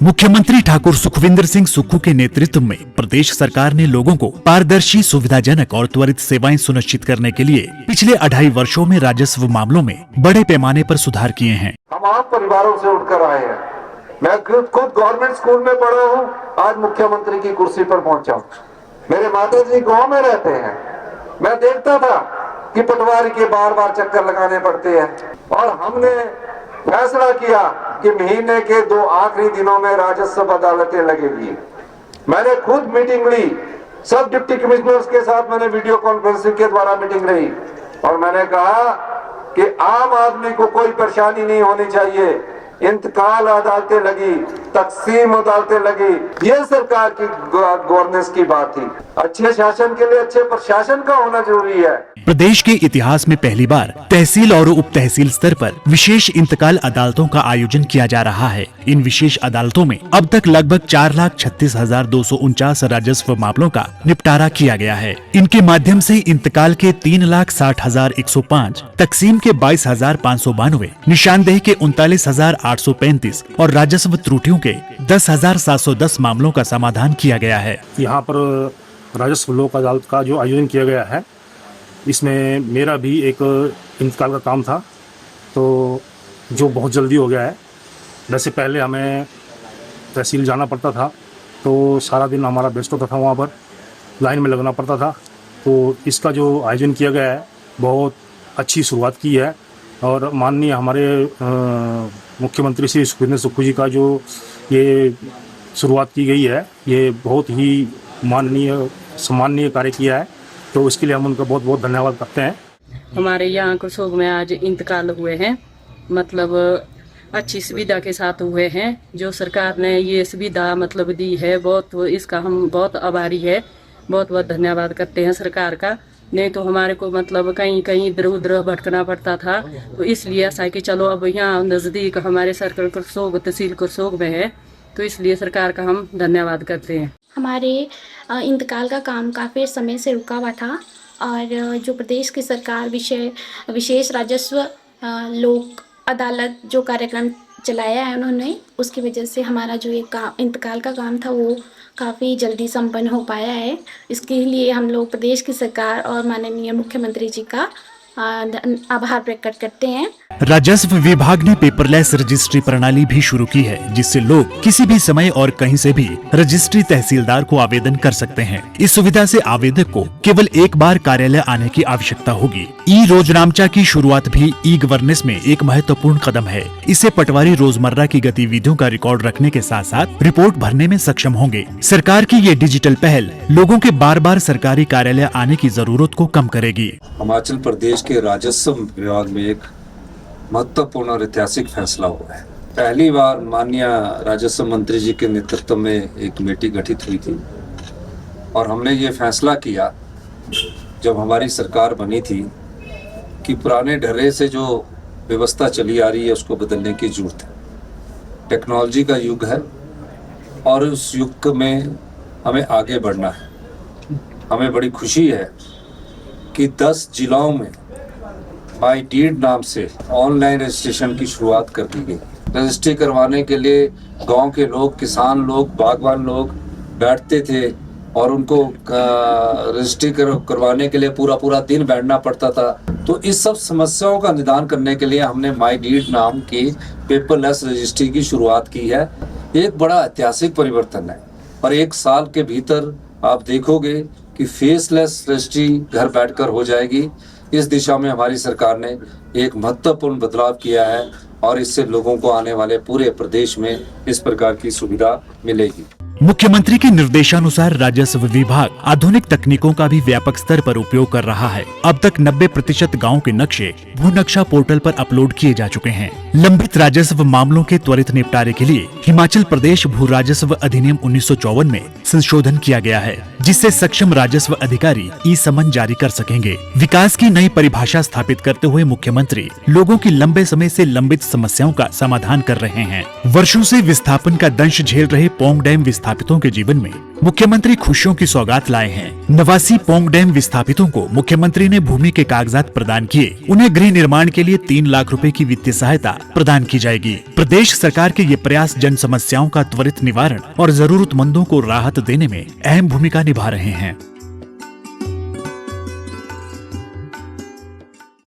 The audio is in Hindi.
मुख्यमंत्री ठाकुर सुखविंदर सिंह सुक्खू के नेतृत्व में प्रदेश सरकार ने लोगों को पारदर्शी, सुविधाजनक और त्वरित सेवाएं सुनिश्चित करने के लिए पिछले 2.5 वर्षों में राजस्व मामलों में बड़े पैमाने पर सुधार किए हैं। हम आम परिवारों से उठकर आए हैं। मैं खुद गवर्नमेंट स्कूल में पढ़ा हूँ, आज मुख्यमंत्री की कुर्सी पर पहुंचा हूँ। मेरे माता जी गाँव में रहते हैं। मैं देखता था कि पटवारी के बार बार चक्कर लगाने पड़ते हैं और हमने फैसला किया कि महीने के 2 आखिरी दिनों में राजस्व अदालतें लगेगी। मैंने खुद मीटिंग ली, सब डिप्टी कमिश्नर्स के साथ मैंने वीडियो कॉन्फ्रेंसिंग के द्वारा मीटिंग ली और मैंने कहा कि आम आदमी को कोई परेशानी नहीं होनी चाहिए। इंतकाल अदालतें लगी, तकसीम अदालतें लगी, ये सरकार की गवर्नेंस की बात थी। अच्छे शासन के लिए अच्छे प्रशासन का होना जरूरी है। प्रदेश के इतिहास में पहली बार तहसील और उप तहसील स्तर पर विशेष इंतकाल अदालतों का आयोजन किया जा रहा है। इन विशेष अदालतों में अब तक लगभग 4,36,249 राजस्व मामलों का निपटारा किया गया है। इनके माध्यम से इंतकाल के 3,60,105, तकसीम के 22,592, निशानदेही के 39,835 और राजस्व त्रुटियों के 10,710 मामलों का समाधान किया गया है। यहाँ पर राजस्व लोक अदालत का जो आयोजन किया गया है, इसमें मेरा भी एक इंतकाल का काम था, तो जो बहुत जल्दी हो गया है। वैसे पहले हमें तहसील जाना पड़ता था, तो सारा दिन हमारा व्यस्त होता था, वहाँ पर लाइन में लगना पड़ता था। तो इसका जो आयोजन किया गया है, बहुत अच्छी शुरुआत की है और माननीय हमारे मुख्यमंत्री श्री सुखविंदर सुक्खू जी का जो ये शुरुआत की गई है, ये बहुत ही माननीय सम्माननीय कार्य किया है, तो उसके लिए हम उनका बहुत बहुत धन्यवाद करते हैं। हमारे यहाँ करसोग में आज इंतकाल हुए हैं, मतलब अच्छी सुविधा के साथ हुए हैं। जो सरकार ने ये सुविधा मतलब दी है, बहुत इसका हम बहुत आभारी है, बहुत बहुत धन्यवाद करते हैं सरकार का। नहीं तो हमारे को मतलब कहीं कहीं इधर उधर भटकना पड़ता था, तो इसलिए ऐसा कि चलो अब यहाँ नज़दीक हमारे सर्कल करसोग तहसील करसोग में है, तो इसलिए सरकार का हम धन्यवाद करते हैं। हमारे इंतकाल का काम काफ़ी समय से रुका हुआ था और जो प्रदेश की सरकार विशेष राजस्व लोक अदालत जो कार्यक्रम चलाया है उन्होंने, उसकी वजह से हमारा जो ये इंतकाल का काम था वो काफ़ी जल्दी संपन्न हो पाया है। इसके लिए हम लोग प्रदेश की सरकार और माननीय मुख्यमंत्री जी का आभार प्रकट करते हैं। राजस्व विभाग ने पेपरलेस रजिस्ट्री प्रणाली भी शुरू की है, जिससे लोग किसी भी समय और कहीं से भी रजिस्ट्री तहसीलदार को आवेदन कर सकते हैं। इस सुविधा से आवेदक को केवल एक बार कार्यालय आने की आवश्यकता होगी। ई रोजनामचा की शुरुआत भी ई गवर्नेंस में एक महत्वपूर्ण कदम है। इससे पटवारी रोजमर्रा की गतिविधियों का रिकॉर्ड रखने के साथ साथ रिपोर्ट भरने में सक्षम होंगे। सरकार की ये डिजिटल पहल लोगों के बार बार सरकारी कार्यालय आने की जरूरत को कम करेगी। हिमाचल प्रदेश के राजस्व विभाग में एक महत्वपूर्ण और ऐतिहासिक फैसला हुआ है। पहली बार माननीय राजस्व मंत्री जी के नेतृत्व में एक कमेटी गठित हुई थी और हमने ये फैसला किया जब हमारी सरकार बनी थी कि पुराने ढर्रे से जो व्यवस्था चली आ रही है उसको बदलने की जरूरत है। टेक्नोलॉजी का युग है और उस युग में हमें आगे बढ़ना है। हमें बड़ी खुशी है कि 10 जिलों में माई डीड नाम से ऑनलाइन रजिस्ट्रेशन की शुरुआत कर दी गई। रजिस्ट्री करवाने के लिए गांव के लोग, किसान लोग, बागवान लोग बैठते थे और उनको रजिस्ट्री करवाने के लिए पूरा दिन बैठना पड़ता था। तो इस सब समस्याओं का निदान करने के लिए हमने माई डीड नाम की पेपरलेस रजिस्ट्री की शुरुआत की है। एक बड़ा ऐतिहासिक परिवर्तन है और 1 साल के भीतर आप देखोगे कि फेसलेस रजिस्ट्री घर बैठकर हो जाएगी। इस दिशा में हमारी सरकार ने एक महत्वपूर्ण बदलाव किया है और इससे लोगों को आने वाले पूरे प्रदेश में इस प्रकार की सुविधा मिलेगी। मुख्यमंत्री के निर्देशानुसार राजस्व विभाग आधुनिक तकनीकों का भी व्यापक स्तर पर उपयोग कर रहा है। अब तक 90% गाँव के नक्शे भू नक्शा पोर्टल पर अपलोड किए जा चुके हैं। लंबित राजस्व मामलों के त्वरित निपटारे के लिए हिमाचल प्रदेश भू राजस्व अधिनियम 1954 में संशोधन किया गया है, जिससे सक्षम राजस्व अधिकारी ई समन जारी कर सकेंगे। विकास की नई परिभाषा स्थापित करते हुए मुख्यमंत्री लोगों की लंबे समय से लंबित समस्याओं का समाधान कर रहे हैं। वर्षों से विस्थापन का दंश झेल रहे पोंग डैम विस्थापितों के जीवन में मुख्यमंत्री खुशियों की सौगात लाए हैं। नवासी पोंग डैम विस्थापितों को मुख्यमंत्री ने भूमि के कागजात प्रदान किए। उन्हें गृह निर्माण के लिए 3 लाख रुपए की वित्तीय सहायता प्रदान की जाएगी। प्रदेश सरकार के ये प्रयास जन समस्याओं का त्वरित निवारण और जरूरतमंदों को राहत देने में अहम भूमिका निभा रहे हैं।